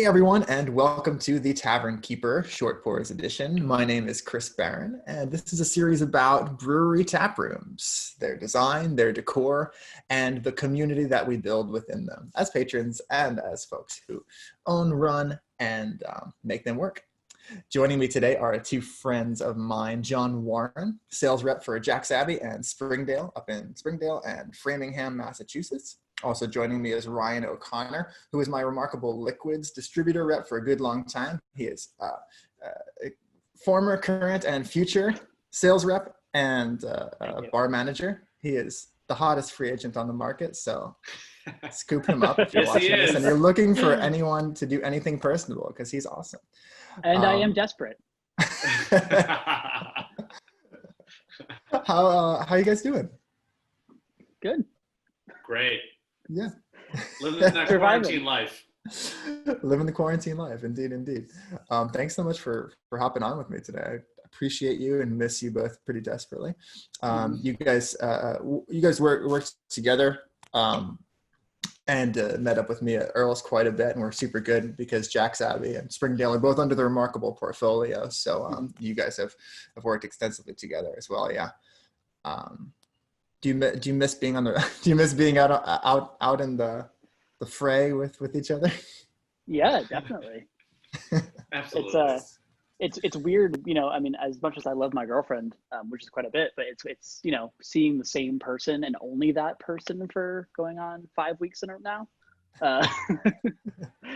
everyone, and welcome to the Tavern Keeper Short Pours Edition. My name is Chris Barron, and this is a series about brewery taprooms, their design, their decor, and the community that we build within them as patrons and as folks who own, run, and make them work. Joining me today are two friends of mine, John Warren, sales rep for Jack's Abbey and Springdale, up in Springdale and Framingham, Massachusetts. Also joining me is Ryan O'Connor, who is my remarkable liquids distributor rep for a good long time. He is a former, current, and future sales rep and bar manager. He is the hottest free agent on the market, so scoop him up if you're watching this and you're looking for anyone to do anything personable, because he's awesome. And I am desperate. How you guys doing? Good. Great. Yeah. Living that quarantine life. Living the quarantine life, indeed, indeed. Thanks so much for hopping on with me today. I appreciate you and miss you both pretty desperately. You guys worked together and met up with me at Earl's quite a bit, and we're super good because Jack's Abbey and Springdale are both under the remarkable portfolio. So you guys have worked extensively together as well. Yeah. Do you miss being on the do you miss being out in the fray with each other? Yeah, definitely. Absolutely. It's weird, I mean, as much as I love my girlfriend, which is quite a bit, but it's seeing the same person and only that person for going on 5 weeks in a now.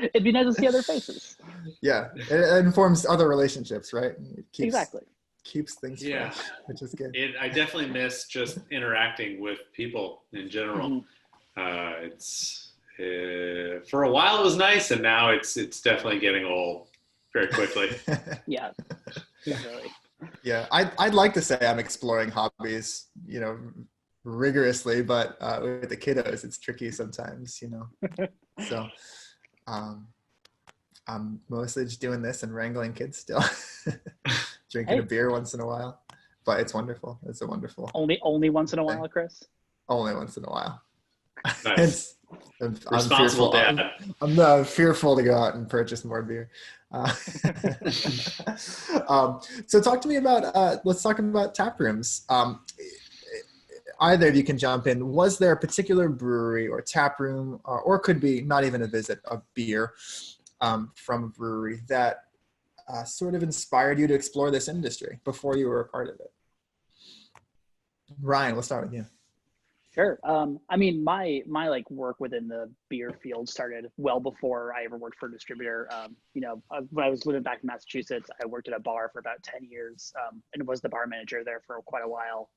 It'd be nice to see other faces. Yeah, it informs other relationships, right? Exactly. Keeps things fresh, which is good. I definitely miss just interacting with people in general. It's for a while it was nice, and now it's definitely getting old very quickly. Yeah, definitely. Yeah, I'd like to say I'm exploring hobbies, rigorously, but with the kiddos, it's tricky sometimes, So I'm mostly just doing this and wrangling kids still. Drinking a beer once in a while, but it's wonderful. It's a wonderful. Only once in a while, Chris? Only once in a while. Nice. Responsible dad. I'm fearful to go out and purchase more beer. So talk to me about, let's talk about tap rooms. Either of you can jump in. Was there a particular brewery or tap room, or could be not even a visit, a beer from a brewery that sort of inspired you to explore this industry before you were a part of it? Ryan, we'll start with you. Sure. I mean, my work within the beer field started well before I ever worked for a distributor. When I was living back in Massachusetts, I worked at a bar for about 10 years and was the bar manager there for quite a while.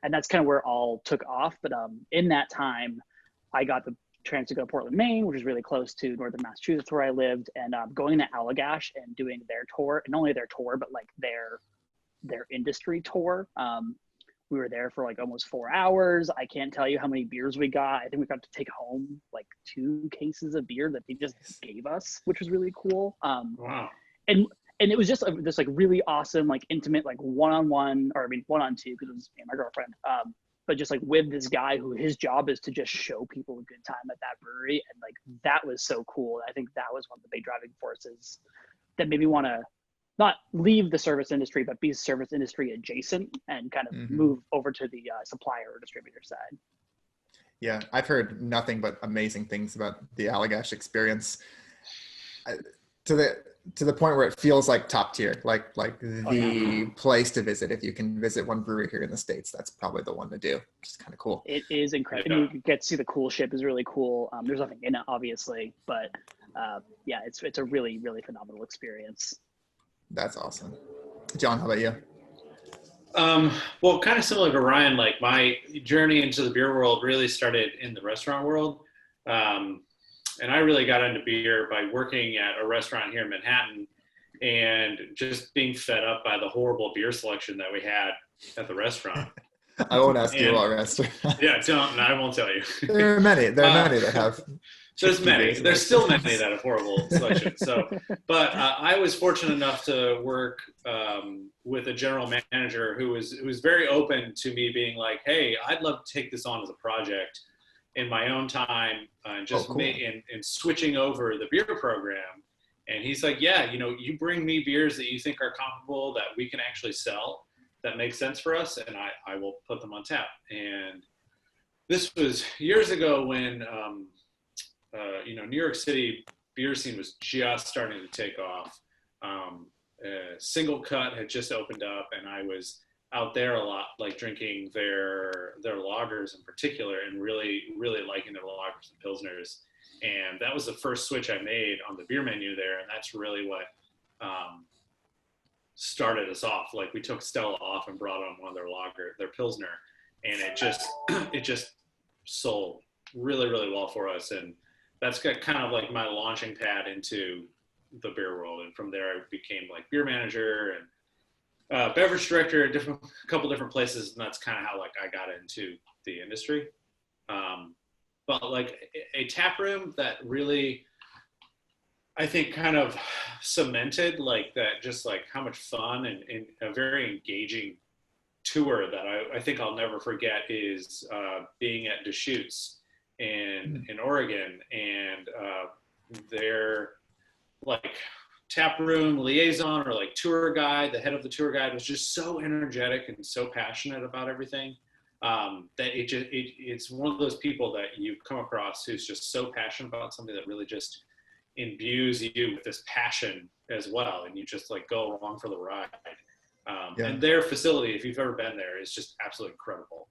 And that's kind of where it all took off. But in that time, I got the chance to go to Portland, Maine, which is really close to northern Massachusetts where I lived, and going to Allagash and doing their tour, and not only their tour, but like their industry tour. We were there for like almost 4 hours. I can't tell you how many beers we got. I think we got to take home like 2 cases of beer that they just gave us, which was really cool. Wow. And it was just this like really awesome, like intimate, like one-on-one, or I mean 1-on-2 because it was me and my girlfriend. But just like with this guy who his job is to just show people a good time at that brewery. And like, that was so cool. I think that was one of the big driving forces that made me want to not leave the service industry, but be service industry adjacent and kind of move over to the supplier or distributor side. Yeah, I've heard nothing but amazing things about the Allagash experience. To the point where it feels like top tier, like the place to visit. If you can visit one brewery here in the States, that's probably the one to do. It's kind of cool. It is incredible. Yeah. You get to see the cool ship is really cool. There's nothing in it, obviously, but yeah, it's a really, really phenomenal experience. That's awesome. John, how about you? Well, kind of similar to Ryan, like my journey into the beer world really started in the restaurant world. And I really got into beer by working at a restaurant here in Manhattan and just being fed up by the horrible beer selection that we had at the restaurant. I won't ask you about restaurants. Yeah, I won't tell you. There are many that have. There's still many that have horrible selection. So, but I was fortunate enough to work with a general manager who was very open to me being like, hey, I'd love to take this on as a project in my own time and just and switching over the beer program And he's like, yeah, you bring me beers that you think are comparable that we can actually sell, that make sense for us, and I will put them on tap. And this was years ago when, New York City beer scene was just starting to take off. Single Cut had just opened up, and I was out there a lot, like drinking their lagers in particular, and really, really liking their lagers and pilsners. And that was the first switch I made on the beer menu there, and that's really what started us off. Like, we took Stella off and brought on one of their pilsner, and it just sold really, really well for us. And that's kind of like my launching pad into the beer world. And from there, I became like beer manager and beverage director at a couple different places, and that's kind of how like I got into the industry. But like a tap room that really, I think, kind of cemented like that, just like how much fun and a very engaging tour that I think I'll never forget is being at Deschutes in Oregon, and their like tap room liaison or like tour guide, the head of the tour guide, was just so energetic and so passionate about everything. That it's one of those people that you come across who's just so passionate about something that really just imbues you with this passion as well, and you just like go along for the ride. And their facility, if you've ever been there, is just absolutely incredible.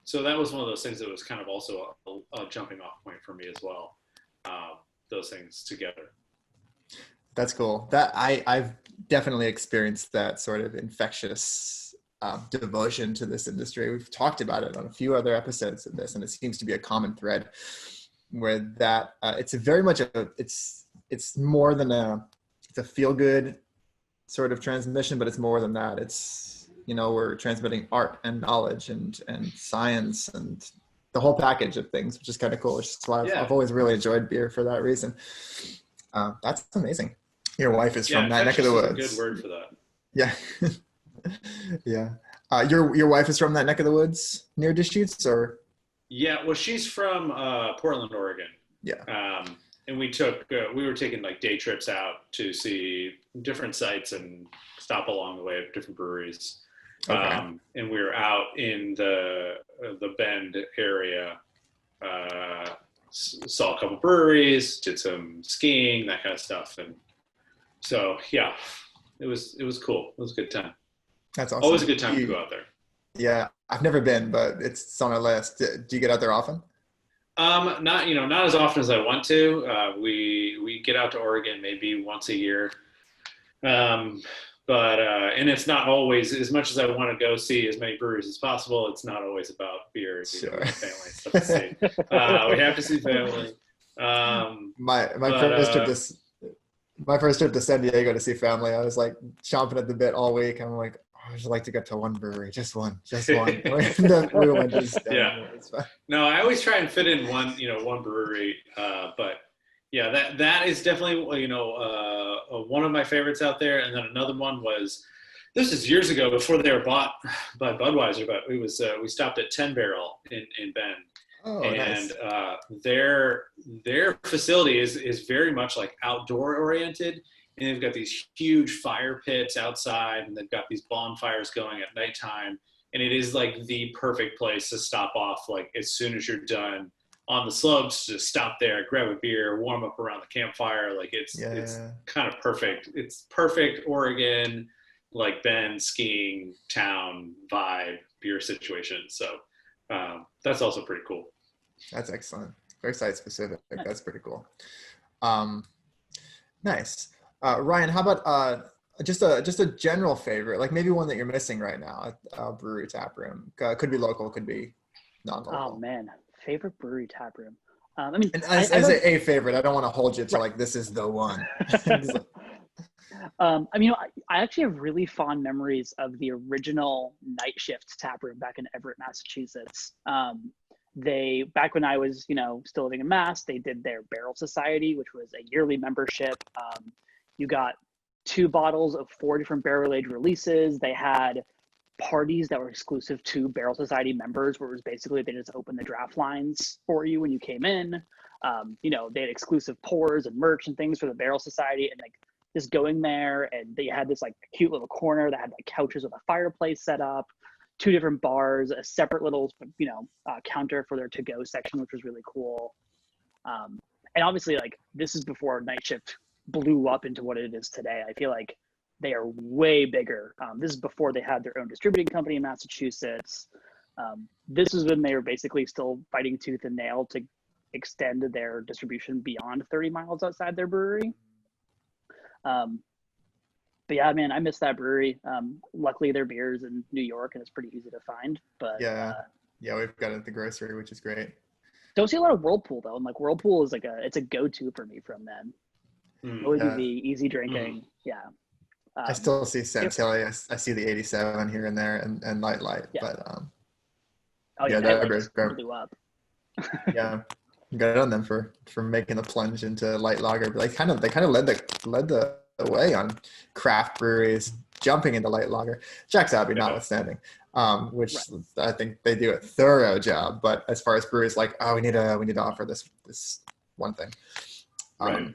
So that was one of those things that was kind of also a jumping off point for me as well. Those things together. That's cool. That I've definitely experienced that sort of infectious devotion to this industry. We've talked about it on a few other episodes of this, and it seems to be a common thread where that it's a very much it's more than it's a feel good sort of transmission, but it's more than that. It's, we're transmitting art and knowledge and science and the whole package of things, which is kind of cool. It's just why I've always really enjoyed beer for that reason. That's amazing. Your wife is from that neck of the woods. A good word for that. Yeah. Yeah. Your wife is from that neck of the woods near Deschutes, or? Yeah. Well, she's from Portland, Oregon. Yeah. And we were taking like day trips out to see different sites and stop along the way at different breweries. Okay. And we were out in the Bend area, saw a couple breweries, did some skiing, that kind of stuff. And so, yeah, it was cool. It was a good time. That's awesome. Always a good time to go out there. Yeah. I've never been, but it's on our list. Do you get out there often? Not as often as I want to. We get out to Oregon maybe once a year. But it's not always, as much as I want to go see as many breweries as possible, it's not always about beer. Sure. Family and stuff to see. We have to see family. My first trip to San Diego to see family, I was like chomping at the bit all week. I'm like, I'd just like to get to one brewery, just one. We went yeah. No, I always try and fit in one brewery. But yeah, that is definitely, one of my favorites out there. And then another one was, this is years ago before they were bought by Budweiser, but it was, we stopped at 10 Barrel in Bend. Oh, and nice. Their facility is very much like outdoor oriented. And they've got these huge fire pits outside, and they've got these bonfires going at nighttime. And it is like the perfect place to stop off, like as soon as you're done on the slopes, just stop there, grab a beer, warm up around the campfire. Like it's kind of perfect. It's perfect Oregon, like Bend skiing town vibe beer situation. So that's also pretty cool. That's excellent. Very site specific. That's pretty cool. Nice. Ryan, how about just a general favorite, like maybe one that you're missing right now at brewery tap room? Could be local, could be non-local. Oh man, favorite brewery tap room. I say a favorite. I don't want to hold you to like this is the one. I actually have really fond memories of the original Night Shift tap room back in Everett, Massachusetts. Back when I was, still living in Mass, they did their Barrel Society, which was a yearly membership. You got 2 bottles of 4 different barrel age releases. They had parties that were exclusive to Barrel Society members, where it was basically they just opened the draft lines for you when you came in. You know, they had exclusive pours and merch and things for the Barrel Society, and like just going there, and they had this like cute little corner that had like couches with a fireplace set up, 2 different bars, a separate little, you know, counter for their to-go section, which was really cool. And obviously, like, this is before Night Shift blew up into what it is today. I feel like they are way bigger. This is before they had their own distributing company in Massachusetts. This is when they were basically still fighting tooth and nail to extend their distribution beyond 30 miles outside their brewery. But yeah, man, I miss that brewery. Luckily, their beer is in New York and it's pretty easy to find. But yeah, we've got it at the grocery, which is great. Don't see a lot of Whirlpool though, and like Whirlpool is like it's a go-to for me from them. Always easy drinking. Yeah. I still see Santilli. I see the 87 here and there, and Light, yeah. but that blew up. Yeah, good on them for making the plunge into light lager. But they kind of led the way on craft breweries jumping into light lager. Jack's Abbey notwithstanding, which I think they do a thorough job. But as far as breweries, like, we need to offer this one thing. Right.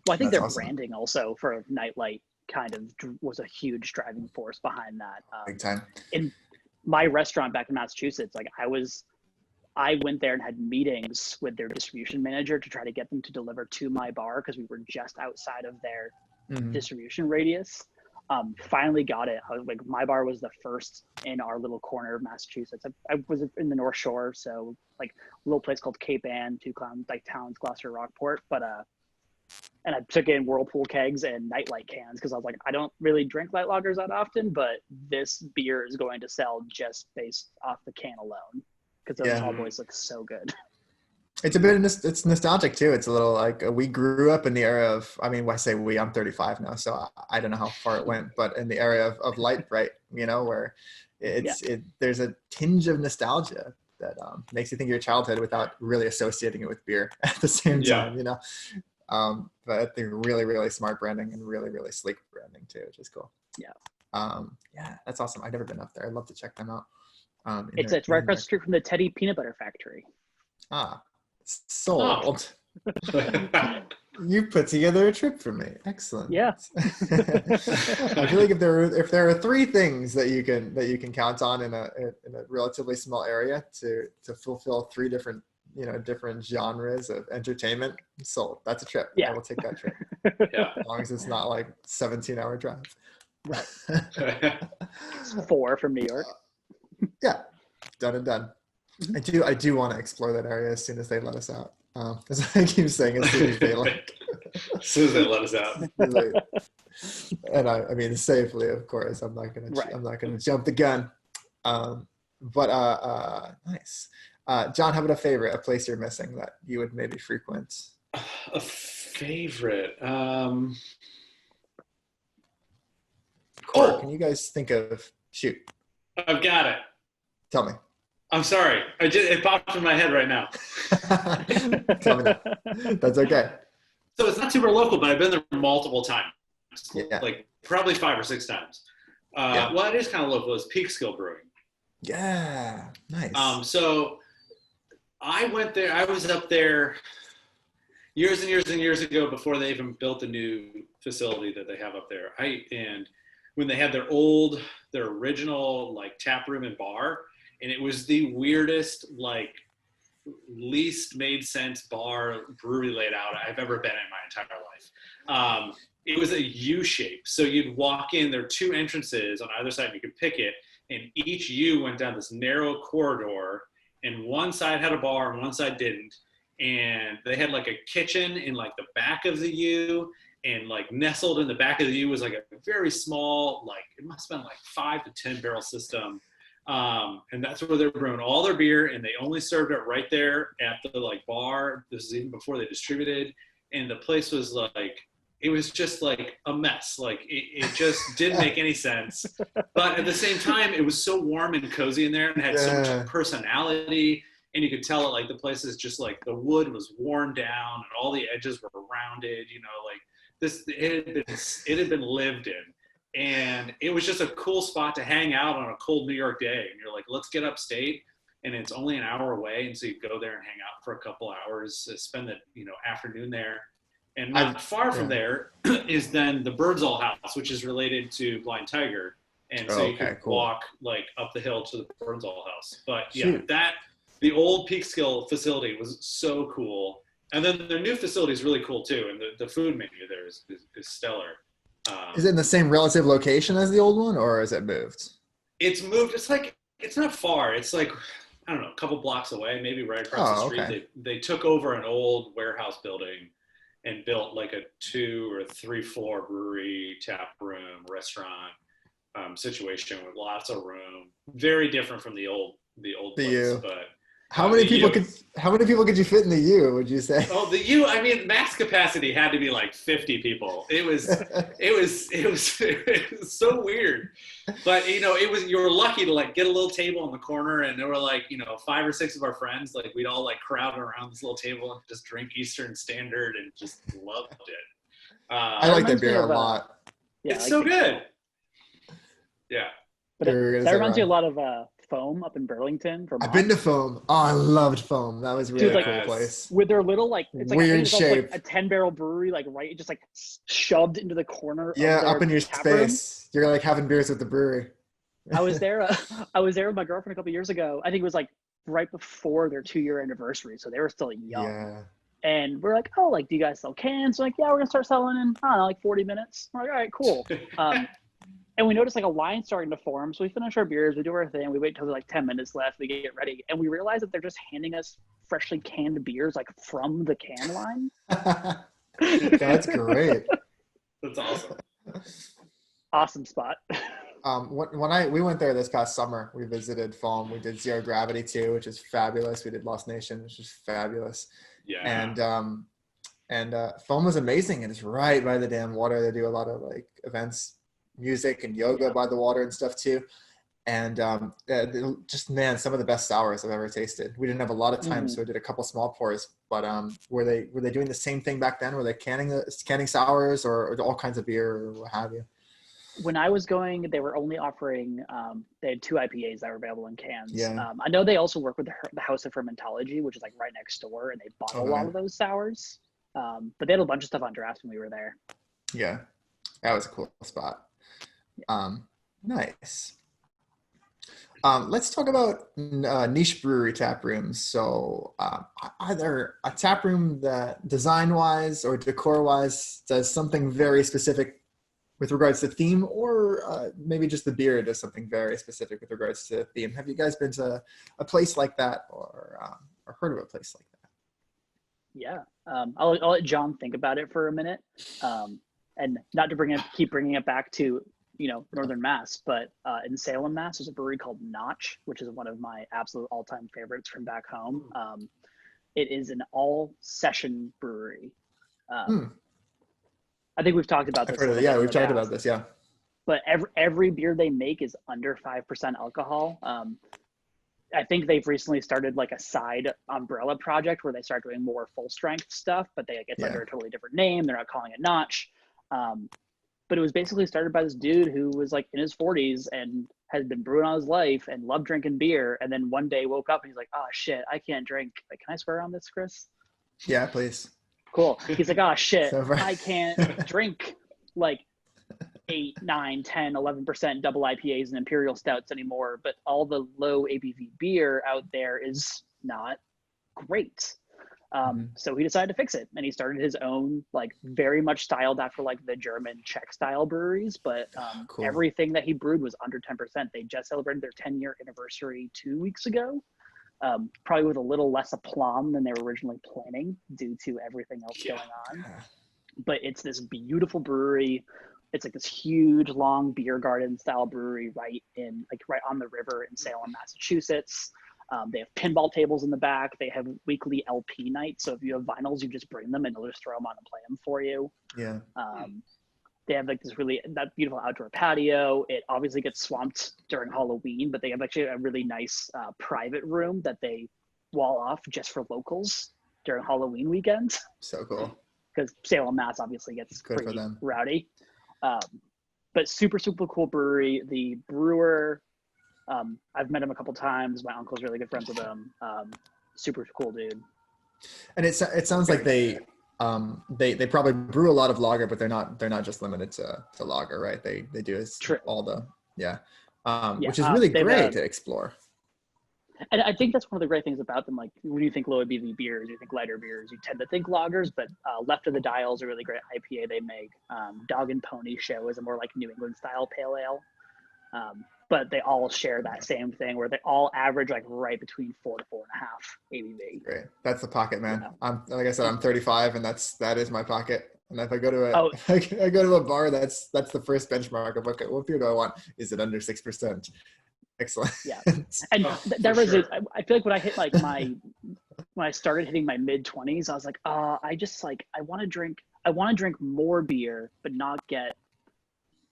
Well, I think their branding also for Nightlight kind of was a huge driving force behind that. Big time. In my restaurant back in Massachusetts, like I went there and had meetings with their distribution manager to try to get them to deliver to my bar because we were just outside of their distribution radius. Finally got it. I was like, my bar was the first in our little corner of Massachusetts. I was in the North Shore, so like a little place called Cape Ann, Towns, Gloucester, Rockport. But and I took in Whirlpool kegs and Nightlight cans because I was like, I don't really drink light lagers that often, but this beer is going to sell just based off the can alone because those tall boys look so good. It's a bit, it's nostalgic too. It's a little like we grew up in the era of, I mean, when I say we, I'm 35 now, so I don't know how far it went, but in the era of Light Bright, you know, where there's a tinge of nostalgia that makes you think of your childhood without really associating it with beer at the same time, you know. But I think really, really smart branding and really, really sleek branding too, which is cool. Yeah, that's awesome. I've never been up there. I'd love to check them out. It's right across the street from the Teddy Peanut Butter Factory. Sold. You put together a trip for me. Excellent. Yeah. I feel like if there are 3 things that you can count on in a relatively small area to fulfill 3 different genres of entertainment, sold. That's a trip. Yeah. I will take that trip. As long as it's not like 17-hour drive. Right. 4 from New York. Yeah. Done and done. I do want to explore that area as soon as they let us out. As I keep saying, as soon as they as soon as they let us out. And I mean safely, of course. I'm not gonna jump the gun. But nice. John, how about a place you're missing that you would maybe frequent? A favorite. Can you guys think of? Shoot. I've got it. Tell me. I'm sorry. It popped in my head right now. Tell me that. That's okay. So it's not super local, but I've been there multiple times. Yeah. Like probably 5 or 6 times. Well, it is kind of local. It's Peekskill Brewing. Yeah. Nice. So I went there. I was up there years and years and years ago before they even built the new facility that they have up there. And when they had their original like tap room and bar, and it was the weirdest, like least made sense bar brewery layout I've ever been in my entire life. It was a U shape. So you'd walk in, there are 2 entrances on either side, and you could pick it. And each U went down this narrow corridor, and one side had a bar and one side didn't. And they had like a kitchen in like the back of the U, and like nestled in the back of the U was like a very small, like it must have been like 5 to 10 barrel system. And that's where they're brewing all their beer, and they only served it right there at the like bar. This is even before they distributed, and the place was like, it was just like a mess. Like it just didn't make any sense. But at the same time, it was so warm and cozy in there, and had so much personality. And you could tell it, like the place is just like the wood was worn down and all the edges were rounded, you know, like it had been lived in. And it was just a cool spot to hang out on a cold New York day. And you're like, let's get upstate. And it's only an hour away. And so you go there and hang out for a couple hours, spend the afternoon there. And not far from there is then the Birdsall House, which is related to Blind Tiger. And so you can walk like up the hill to the Birdsall House. But yeah, the old Peekskill facility was so cool. And then the new facility is really cool too. And the food menu there is stellar. Is it in the same relative location as the old one, or is it moved? It's moved. It's not far. It's like, I don't know, a couple blocks away, maybe right across the street. Okay. They took over an old warehouse building and built like a 2 or 3 floor brewery, tap room, restaurant situation with lots of room. Very different from the old place. But how many people could you fit in the U, would you say? Oh, the U, I mean, max capacity had to be like 50 people. It was so weird. But you were lucky to like get a little table in the corner, and there were like, 5 or 6 of our friends, like we'd all like crowd around this little table and just drink Eastern Standard and just loved it. I like that beer a lot. Yeah, it's so good. Yeah. But that reminds me a lot of Foam up in Burlington. I've been to Foam. Oh, I loved Foam. That was really a cool place. With their little it's like weird shape, like a 10-barrel brewery, like right, just like shoved into the corner. Yeah, of their up in your space. You're like having beers with the brewery. I was there. I was there with my girlfriend a couple years ago. I think it was like right before their 2-year anniversary, so they were still young. Yeah. And we're like, oh, like, do you guys sell cans? We're like, yeah, we're gonna start selling in, I don't know, like 40 minutes. We're like, all right, cool. And we noticed like a line starting to form. So we finish our beers, we do our thing, we wait till like 10 minutes left, we get ready. And we realize that they're just handing us freshly canned beers like from the can line. That's great. That's awesome. Awesome spot. When we went there this past summer, we visited Foam. We did Zero Gravity too, which is fabulous. We did Lost Nation, which is fabulous. Yeah. And Foam was amazing, and it's right by the damn water. They do a lot of like events, music and yoga by the water and stuff too. And just, man, some of the best sours I've ever tasted. We didn't have a lot of time, so I did a couple small pours. But were they doing the same thing back then? Were they canning sours or all kinds of beer or what have you? When I was going, they were only offering, they had 2 IPAs that were available in cans. Yeah. I know they also work with the House of Fermentology, which is like right next door, and they bottle a lot of those sours. But they had a bunch of stuff on draft when we were there. Yeah, that was a cool spot. Nice. Let's talk about niche brewery tap rooms. So either a tap room that design-wise or decor-wise does something very specific with regards to theme, or maybe just the beer does something very specific with regards to theme. Have you guys been to a place like that, or heard of a place like that? Yeah. I'll let John think about it for a minute. And not to keep bringing it back to, Northern Mass, but in Salem, Mass, there's a brewery called Notch, which is one of my absolute all-time favorites from back home. It is an all-session brewery. I think we've talked about this. We've talked about this, yeah. But every beer they make is under 5% alcohol. I think they've recently started like a side umbrella project where they start doing more full-strength stuff, but it's under a totally different name. They're not calling it Notch. But it was basically started by this dude who was like in his 40s and had been brewing all his life and loved drinking beer. And then one day woke up and he's like, oh shit, I can't drink. Like, can I swear on this, Chris? Yeah, please. Cool. He's like, oh shit, So I can't drink like 8, 9, 10, 11% double IPAs and imperial stouts anymore. But all the low ABV beer out there is not great. So he decided to fix it, and he started his own, like very much styled after like the German Czech style breweries, but cool. Everything that he brewed was under 10%. They just celebrated their 10-year anniversary 2 weeks ago, probably with a little less aplomb than they were originally planning due to everything else going on. But it's this beautiful brewery. It's like this huge, long beer garden style brewery right on the river in Salem, Massachusetts. They have pinball tables in the back. They have weekly LP nights. So if you have vinyls, you just bring them and they'll just throw them on and play them for you. Yeah. They have like that beautiful outdoor patio. It obviously gets swamped during Halloween, but they have actually a really nice private room that they wall off just for locals during Halloween weekends. So cool. Because Salem, Mass obviously gets Good pretty rowdy. but super, super cool brewery. The brewer, I've met him a couple times. My uncle's really good friends with him. Super cool dude. And it sounds like they probably brew a lot of lager, but they're not just limited to lager, right? They do all the which is really great to explore. And I think that's one of the great things about them. Like when you think low ABV beers, you think lighter beers, you tend to think lagers, but Left of the Dial is a really great IPA they make. Dog and Pony Show is a more like New England style pale ale. But they all share that same thing where they all average like right between 4 to 4.5 ABV. Great. That's the pocket, man. Yeah. Like I said, I'm 35 and that is my pocket. And if I go to I go to a bar, that's the first benchmark of okay, what beer do I want? Is it under 6%? Excellent. Yeah. And that was sure. I feel like when I hit like when I started hitting my mid 20s, I was like, I want to drink more beer, but not get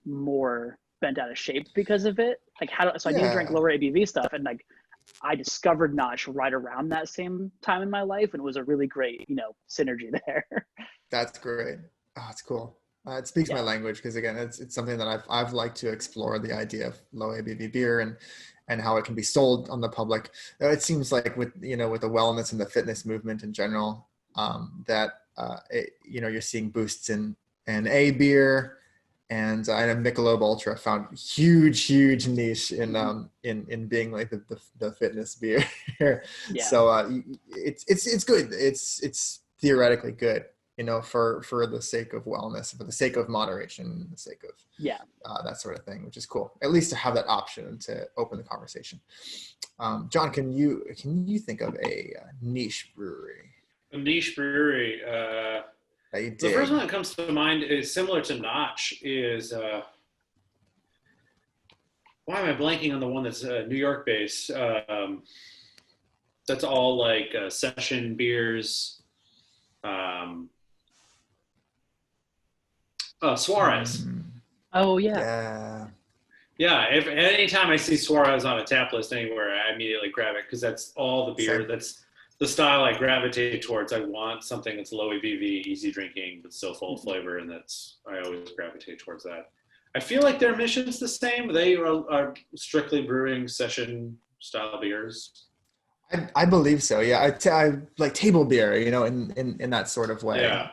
more bent out of shape because of it. Like I need to drink lower ABV stuff. And like I discovered Notch right around that same time in my life. And it was a really great, synergy there. That's great. Oh, it's cool. It speaks my language because again, it's something that I've liked to explore, the idea of low ABV beer and how it can be sold on the public. It seems like with the wellness and the fitness movement in general, that you're seeing boosts in A beer, and I know Michelob Ultra found huge niche in being like the fitness beer. So it's good. It's theoretically good. For the sake of wellness, for the sake of moderation, the sake of that sort of thing, which is cool. At least to have that option to open the conversation. John, can you think of a niche brewery? A niche brewery. The first one that comes to mind is similar to Notch. Is why am I blanking on the one that's New York based? That's all like session beers. Suarez. Oh yeah. If anytime I see Suarez on a tap list anywhere, I immediately grab it because that's all the beer. That's the style I gravitate towards. I want something that's low ABV, easy drinking, but still full of flavor, and I always gravitate towards that. I feel like their mission's the same. They are strictly brewing session style beers. I believe so. Yeah, I like table beer. In that sort of way. Yeah.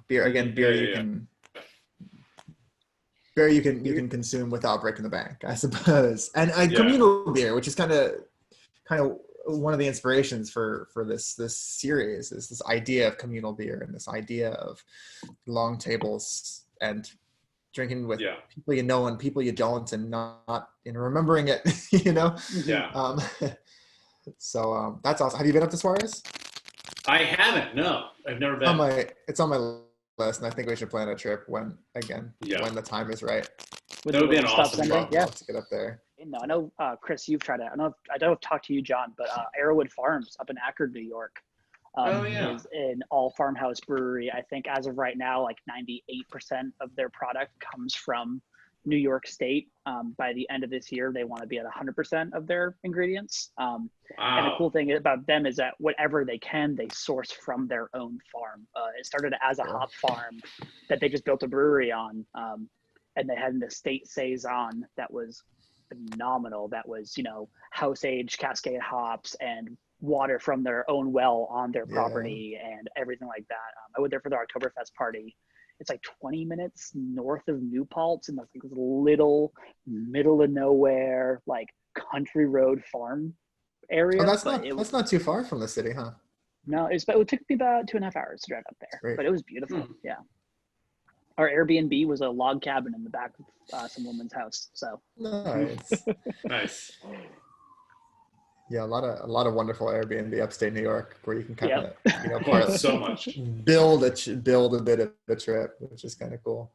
Beer you can consume without breaking the bank, I suppose. And communal beer, which is kind of one of the inspirations for this series, is this idea of communal beer and this idea of long tables and drinking with people you know and people you don't, and not remembering it. So that's awesome. Have you been up to Suarez? I haven't. No, I've never been. It's on my list, and I think we should plan a trip when the time is right. That would be an awesome trip. Yeah, to get up there. No, I know, Chris, you've tried it. I don't know if talked to you, John, but Arrowwood Farms up in Akron, New York, is an all farmhouse brewery. I think as of right now, like 98% of their product comes from New York State. By the end of this year, they want to be at 100% of their ingredients. Wow. And the cool thing about them is that whatever they can, they source from their own farm. It started as a hop farm that they just built a brewery on. And they had an estate saison that was phenomenal. That was, house aged Cascade hops and water from their own well on their property and everything like that. I went there for their Oktoberfest party. It's like 20 minutes north of New Paltz, and that's like this little middle of nowhere, like country road farm area. Oh, that's not too far from the city, huh? No, it took me about 2.5 hours to drive up there, but it was beautiful. Yeah. Our Airbnb was a log cabin in the back of some woman's house. So nice. Nice. Yeah, a lot of wonderful Airbnb upstate New York where you can kind of so much build a bit of a trip, which is kind of cool.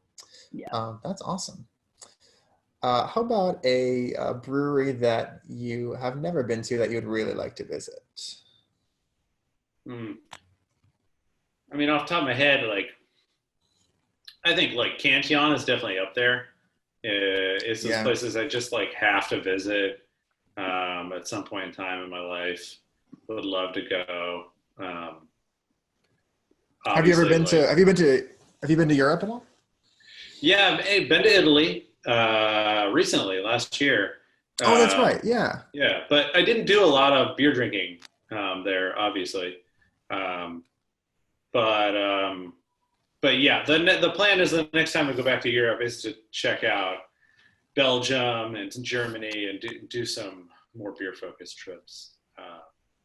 Yeah, that's awesome. How about a brewery that you have never been to that you would really like to visit? I mean, off the top of my head, I think Cantillon is definitely up there. It's those places I just have to visit at some point in time in my life. Would love to go. Have you been to Europe at all? Yeah, I've been to Italy. recently, last year. Oh, that's right. Yeah. Yeah, but I didn't do a lot of beer drinking there, obviously. Um, but but yeah, the plan is the next time we go back to Europe is to check out Belgium and Germany and do some more beer focused trips.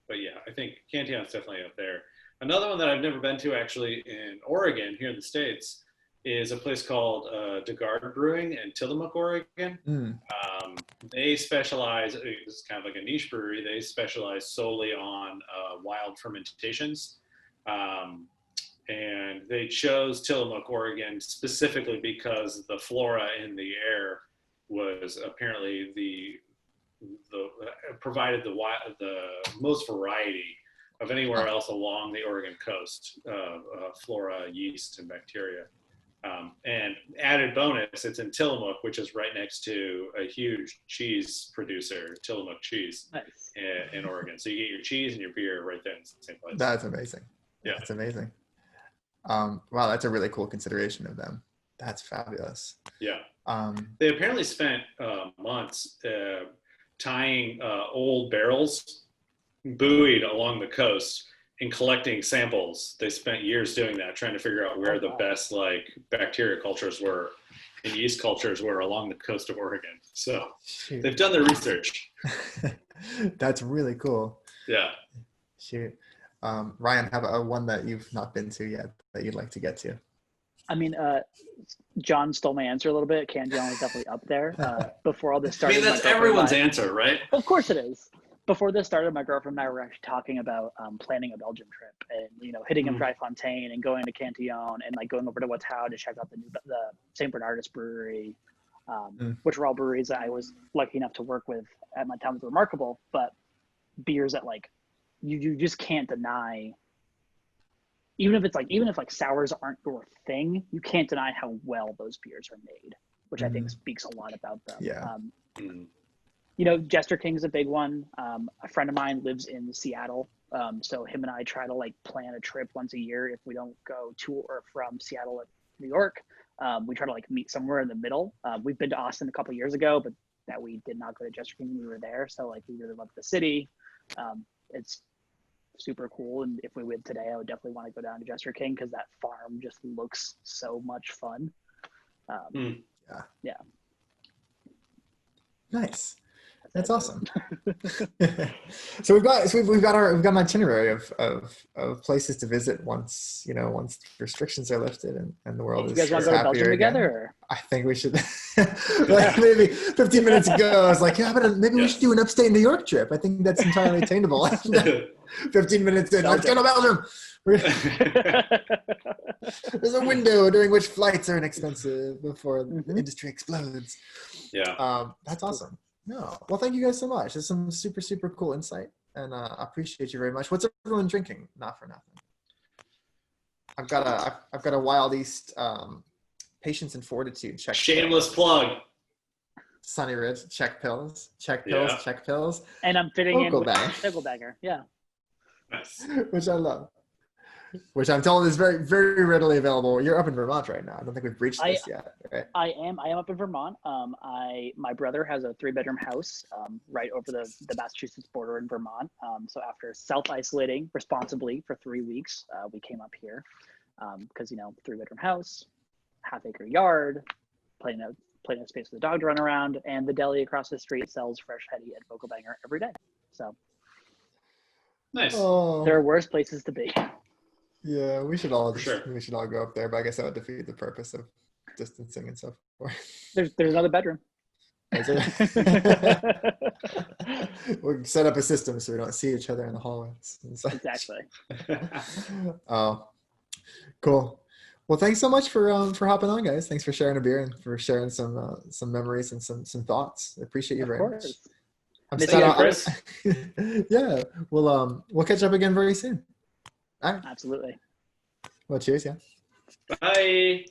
But yeah, I think Cantillon's definitely up there. Another one that I've never been to actually in Oregon, here in the States, is a place called Decor Brewing in Tillamook, Oregon. Mm. They specialize, it's kind of like a niche brewery, they specialize solely on wild fermentations. And they chose Tillamook, Oregon specifically because the flora in the air was apparently the provided the most variety of anywhere else along the Oregon coast of flora, yeast, and bacteria. And added bonus, it's in Tillamook, which is right next to a huge cheese producer, Tillamook Cheese, Nice. in Oregon. So you get your cheese and your beer right there in the same place. That's amazing. Yeah, that's amazing. Wow, that's a really cool consideration of them. That's fabulous. Yeah. They apparently spent months tying old barrels buoyed along the coast and collecting samples. They spent years doing that, trying to figure out where the best like bacteria cultures were and yeast cultures were along the coast of Oregon. So Shoot. They've done their research. That's really cool. Yeah. Shoot. Ryan, have a one that you've not been to yet that you'd like to get to? I mean, John stole my answer a little bit. Cantillon was definitely up there before all this started. I mean, that's everyone's answer, right? Of course it is. Before this started, my girlfriend and I were actually talking about planning a Belgium trip and, hitting up Dry Fontaine and going to Cantillon and like going over to Watau to check out the St. Bernardus Brewery, which were all breweries that I was lucky enough to work with at my time with Remarkable, but beers that like you just can't deny. Even if sours aren't your thing, you can't deny how well those beers are made, which I think speaks a lot about them. Yeah. Jester King's a big one. A friend of mine lives in Seattle. So him and I try to like plan a trip once a year. If we don't go to or from Seattle to New York, we try to like meet somewhere in the middle. We've been to Austin a couple of years ago, but that we did not go to Jester King when we were there. So like we really love the city. It's super cool, and if we went today, I would definitely want to go down to Jester King because that farm just looks so much fun. Yeah. Nice. That's awesome. So we've got an itinerary of places to visit once restrictions are lifted and the world is happier. You guys want to go to Belgium together? Or? I think we should. Maybe 15 minutes ago, I was like, but maybe we should do an upstate New York trip. I think that's entirely attainable. 15 minutes in, let's go to Belgium. There's a window during which flights are inexpensive before the industry explodes. Yeah. That's awesome. No. Well, thank you guys so much. There's some super, super cool insight, and I appreciate you very much. What's everyone drinking? Not for nothing. I've got a Wild East Patience and Fortitude check. Shameless plug. Sunny Ridge, check pills. And I'm fitting in with Picklebanger. Yeah. Nice. Which I love. Which I'm told is very, very readily available. You're up in Vermont right now. I don't think we've reached this yet, right? I am up in Vermont. My brother has a 3-bedroom house right over the Massachusetts border in Vermont. So after self-isolating responsibly for 3 weeks, we came up here because 3-bedroom house, half-acre yard, plenty of space for the dog to run around, and the deli across the street sells fresh Hetty and Vogelbanger every day. So nice. Oh. There are worse places to be. Yeah, we should all go up there, but I guess that would defeat the purpose of distancing and so forth. There's another bedroom. We'll set up a system so we don't see each other in the hallways. Exactly. Oh, cool. Well, thanks so much for hopping on, guys. Thanks for sharing a beer and for sharing some memories and some thoughts. I appreciate you very much. Chris. Yeah, we'll catch up again very soon. All right. Absolutely. Well, cheers, yeah. Bye.